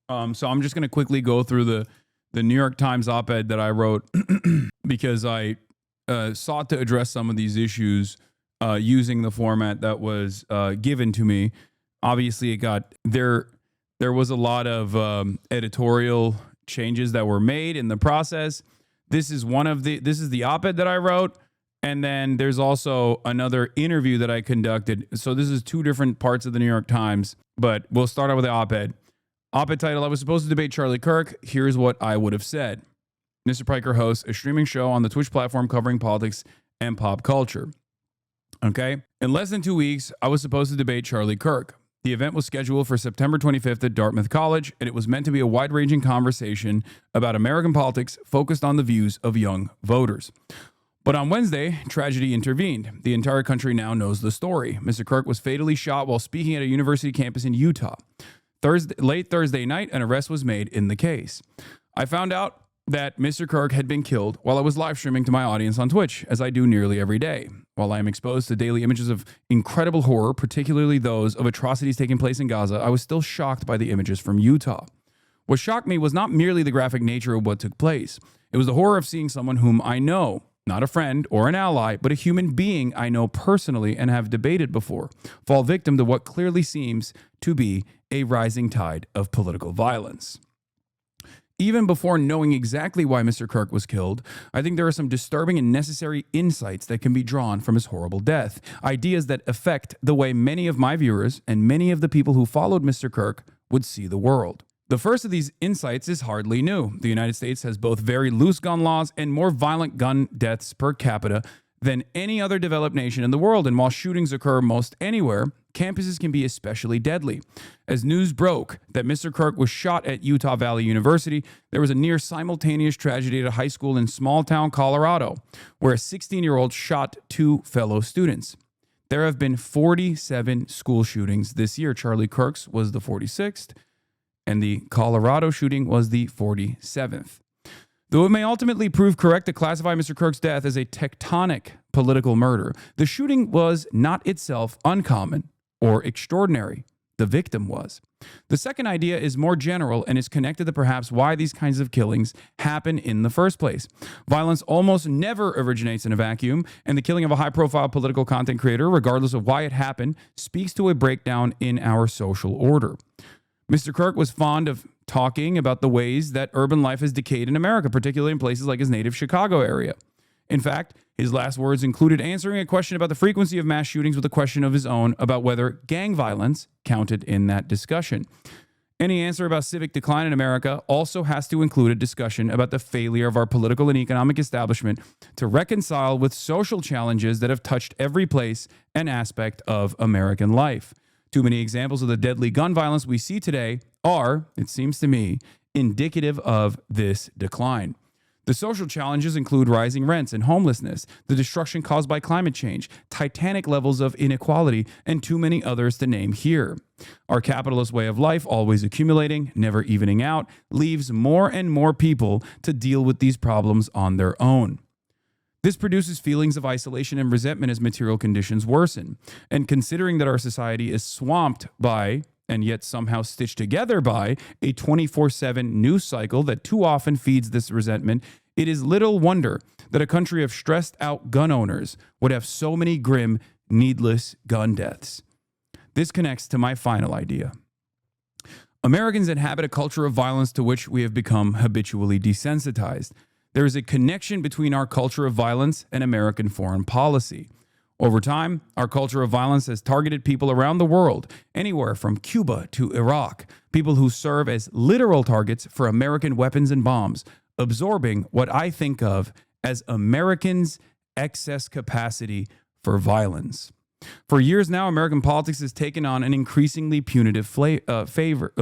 So I'm just going to quickly go through the New York Times op-ed that I wrote because I sought to address some of these issues using the format that was given to me. Obviously, it got there. There was a lot of editorial changes that were made in the process. This is the op-ed that I wrote. And then there's also another interview that I conducted. So this is two different parts of the New York Times, but we'll start out with the op-ed. Op-ed title, I was supposed to debate Charlie Kirk. Here's what I would have said. Mr. Piker hosts a streaming show on the Twitch platform covering politics and pop culture. Okay. In less than 2 weeks, I was supposed to debate Charlie Kirk. The event was scheduled for September 25th at Dartmouth College, and it was meant to be a wide-ranging conversation about American politics focused on the views of young voters. But on Wednesday, tragedy intervened. The entire country now knows the story. Mr. Kirk was fatally shot while speaking at a university campus in Utah. Late Thursday night, an arrest was made in the case. I found out that Mr. Kirk had been killed while I was live streaming to my audience on Twitch, as I do nearly every day. While I am exposed to daily images of incredible horror, particularly those of atrocities taking place in Gaza, I was still shocked by the images from Utah. What shocked me was not merely the graphic nature of what took place. It was the horror of seeing someone whom I know, not a friend or an ally, but a human being I know personally and have debated before, fall victim to what clearly seems to be a rising tide of political violence. Even before knowing exactly why Mr. Kirk was killed, I think there are some disturbing and necessary insights that can be drawn from his horrible death, ideas that affect the way many of my viewers and many of the people who followed Mr. Kirk would see the world. The first of these insights is hardly new. The United States has both very loose gun laws and more violent gun deaths per capita than any other developed nation in the world. And while shootings occur most anywhere, campuses can be especially deadly. As news broke that Mr. Kirk was shot at Utah Valley University, there was a near simultaneous tragedy at a high school in small town Colorado, where a 16-year-old shot two fellow students. There have been 47 school shootings this year. Charlie Kirk's was the 46th. And the Colorado shooting was the 47th. Though it may ultimately prove correct to classify Mr. Kirk's death as a tectonic political murder, the shooting was not itself uncommon or extraordinary. The victim was. The second idea is more general and is connected to perhaps why these kinds of killings happen in the first place. Violence almost never originates in a vacuum, and the killing of a high-profile political content creator, regardless of why it happened, speaks to a breakdown in our social order. Mr. Kirk was fond of talking about the ways that urban life has decayed in America, particularly in places like his native Chicago area. In fact, his last words included answering a question about the frequency of mass shootings with a question of his own about whether gang violence counted in that discussion. Any answer about civic decline in America also has to include a discussion about the failure of our political and economic establishment to reconcile with social challenges that have touched every place and aspect of American life. Too many examples of the deadly gun violence we see today are, it seems to me, indicative of this decline. The social challenges include rising rents and homelessness, the destruction caused by climate change, titanic levels of inequality, and too many others to name here. Our capitalist way of life, always accumulating, never evening out, leaves more and more people to deal with these problems on their own. This produces feelings of isolation and resentment as material conditions worsen. And considering that our society is swamped by, and yet somehow stitched together by, a 24/7 news cycle that too often feeds this resentment, it is little wonder that a country of stressed out gun owners would have so many grim, needless gun deaths. This connects to my final idea. Americans inhabit a culture of violence to which we have become habitually desensitized. There is a connection between our culture of violence and American foreign policy. Over time, our culture of violence has targeted people around the world, anywhere from Cuba to Iraq, people who serve as literal targets for American weapons and bombs, absorbing what I think of as Americans' excess capacity for violence. For years now, American politics has taken on an increasingly punitive flavor.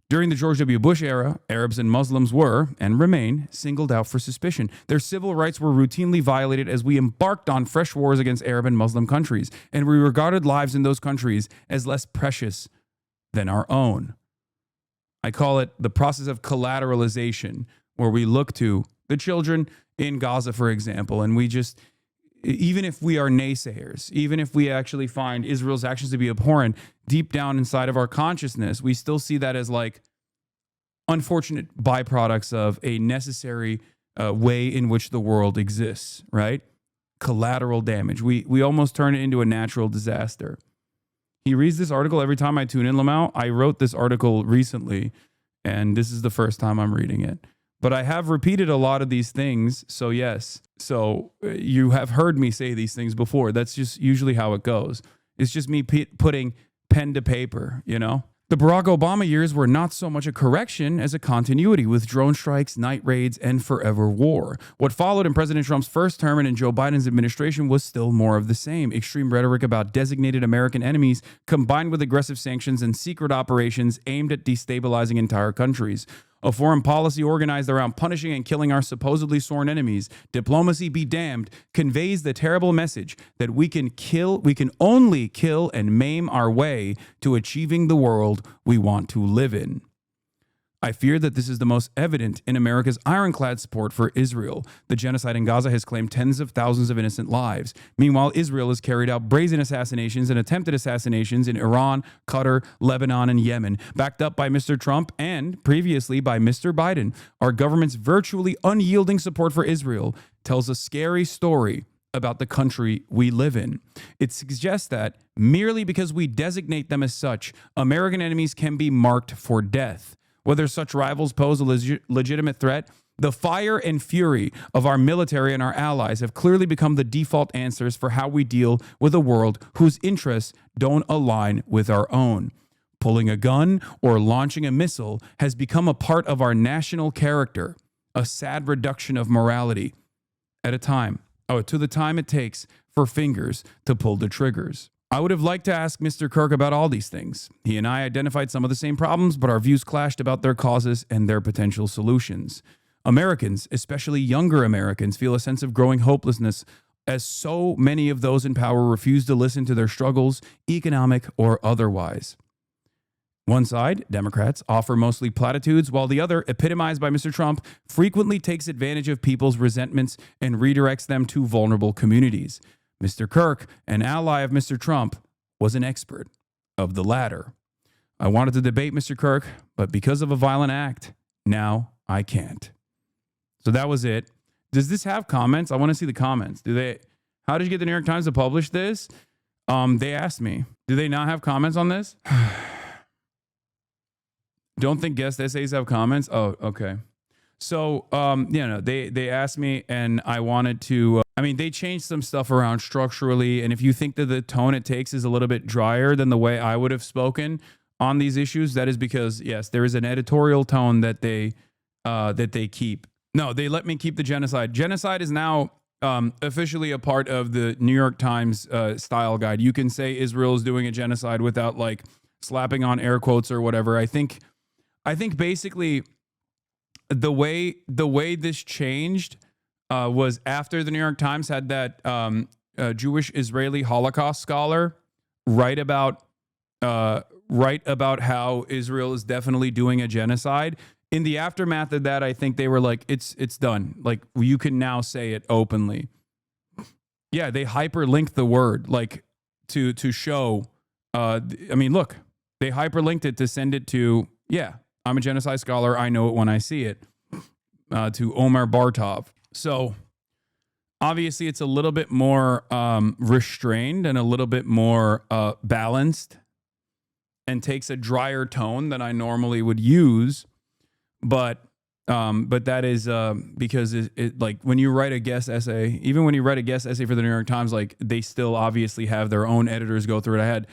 During the George W. Bush era, Arabs and Muslims were, and remain, singled out for suspicion. Their civil rights were routinely violated as we embarked on fresh wars against Arab and Muslim countries, and we regarded lives in those countries as less precious than our own. I call it the process of collateralization, where we look to the children in Gaza, for example, and we just, even if we are naysayers, even if we actually find Israel's actions to be abhorrent, deep down inside of our consciousness, we still see that as like, unfortunate byproducts of a necessary way in which the world exists, right? Collateral damage. We almost turn it into a natural disaster. He reads this article every time I tune in, Lamau. I wrote this article recently, and this is the first time I'm reading it. But I have repeated a lot of these things, so yes. So you have heard me say these things before. That's just usually how it goes. It's just me putting pen to paper, you know? The Barack Obama years were not so much a correction as a continuity, with drone strikes, night raids, and forever war. What followed in President Trump's first term and in Joe Biden's administration was still more of the same. Extreme rhetoric about designated American enemies, combined with aggressive sanctions and secret operations aimed at destabilizing entire countries. A foreign policy organized around punishing and killing our supposedly sworn enemies, diplomacy be damned, conveys the terrible message that we can only kill and maim our way to achieving the world we want to live in. I fear that this is the most evident in America's ironclad support for Israel. The genocide in Gaza has claimed tens of thousands of innocent lives. Meanwhile, Israel has carried out brazen assassinations and attempted assassinations in Iran, Qatar, Lebanon, and Yemen, backed up by Mr. Trump and previously by Mr. Biden. Our government's virtually unyielding support for Israel tells a scary story about the country we live in. It suggests that merely because we designate them as such, American enemies can be marked for death. Whether such rivals pose a legitimate threat, the fire and fury of our military and our allies have clearly become the default answers for how we deal with a world whose interests don't align with our own. Pulling a gun or launching a missile has become a part of our national character, a sad reduction of morality to the time it takes for fingers to pull the triggers. I would have liked to ask Mr. Kirk about all these things. He and I identified some of the same problems, but our views clashed about their causes and their potential solutions. Americans, especially younger Americans, feel a sense of growing hopelessness as so many of those in power refuse to listen to their struggles, economic or otherwise. One side, Democrats, offer mostly platitudes, while the other, epitomized by Mr. Trump, frequently takes advantage of people's resentments and redirects them to vulnerable communities. Mr. Kirk, an ally of Mr. Trump, was an expert of the latter. I wanted to debate Mr. Kirk, but because of a violent act, now I can't. So that was it. Does this have comments? I want to see the comments. How did you get the New York Times to publish this? They asked me. Do they not have comments on this? Don't think guest essays have comments? Oh, okay. So, they asked me and I wanted to, they changed some stuff around structurally. And if you think that the tone it takes is a little bit drier than the way I would have spoken on these issues, that is because, yes, there is an editorial tone that they keep. No, they let me keep the genocide. Genocide is now officially a part of the New York Times style guide. You can say Israel is doing a genocide without like slapping on air quotes or whatever. I think basically the way this changed was after the New York Times had that Jewish Israeli Holocaust scholar write about how Israel is definitely doing a genocide. In the aftermath of that, I think they were like, it's done. Like, you can now say it openly. Yeah, they hyperlinked the word like to show. Look, they hyperlinked it to send it to, yeah, I'm a genocide scholar. I know it when I see it, to Omar Bartov. So obviously it's a little bit more restrained and a little bit more balanced and takes a drier tone than I normally would use. But that is because it like when you write a guest essay, even when you write a guest essay for the New York Times, like they still obviously have their own editors go through it. I had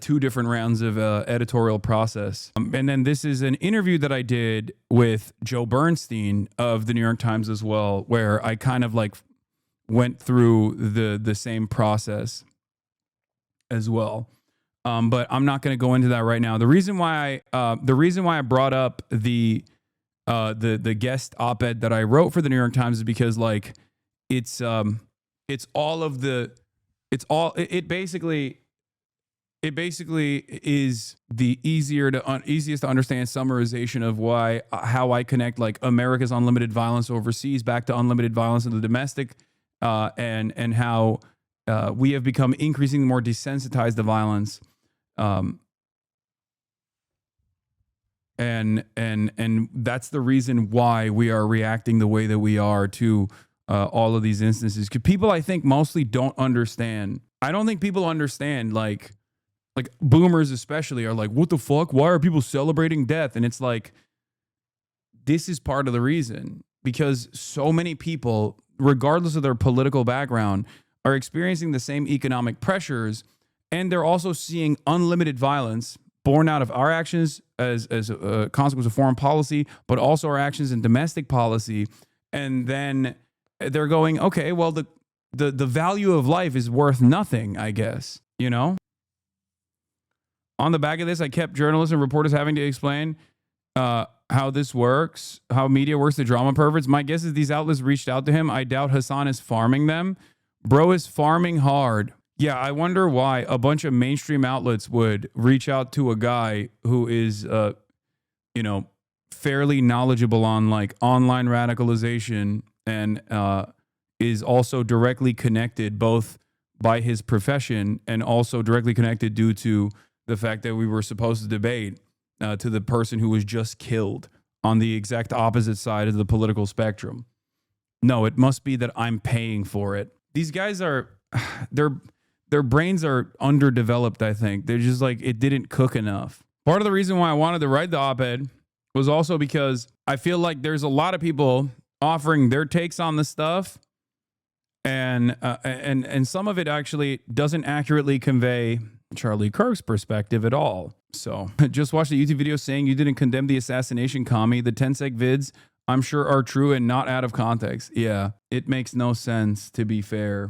2 different rounds of editorial process. And then this is an interview that I did with Joe Bernstein of the New York Times as well, where I kind of like went through the same process as well. But I'm not going to go into that right now. The reason why I brought up the guest op-ed that I wrote for the New York Times is because like it basically is the easiest to understand summarization of how I connect like America's unlimited violence overseas back to unlimited violence in the domestic, and how we have become increasingly more desensitized to violence, And that's the reason why we are reacting the way that we are to all of these instances. Because people, I think, mostly don't understand. I don't think people understand, like boomers especially are like, what the fuck? Why are people celebrating death? And it's like, this is part of the reason, because so many people, regardless of their political background, are experiencing the same economic pressures, and they're also seeing unlimited violence born out of our actions as a consequence of foreign policy, but also our actions in domestic policy. And then they're going, okay, well, the value of life is worth nothing, I guess, you know? On the back of this, I kept journalists and reporters having to explain how this works, how media works, the drama perverts. My guess is these outlets reached out to him. I doubt Hasan is farming them. Bro is farming hard. Yeah, I wonder why a bunch of mainstream outlets would reach out to a guy who is, fairly knowledgeable on like online radicalization and is also directly connected both by his profession and also directly connected due to the fact that we were supposed to debate to the person who was just killed on the exact opposite side of the political spectrum. No, it must be that I'm paying for it. These guys are, their brains are underdeveloped, I think. They're just like, it didn't cook enough. Part of the reason why I wanted to write the op-ed was also because I feel like there's a lot of people offering their takes on the stuff, and some of it actually doesn't accurately convey Charlie Kirk's perspective at all. So just watch the YouTube video saying you didn't condemn the assassination commie. The 10-sec vids, I'm sure, are true and not out of context. Yeah, it makes no sense, to be fair.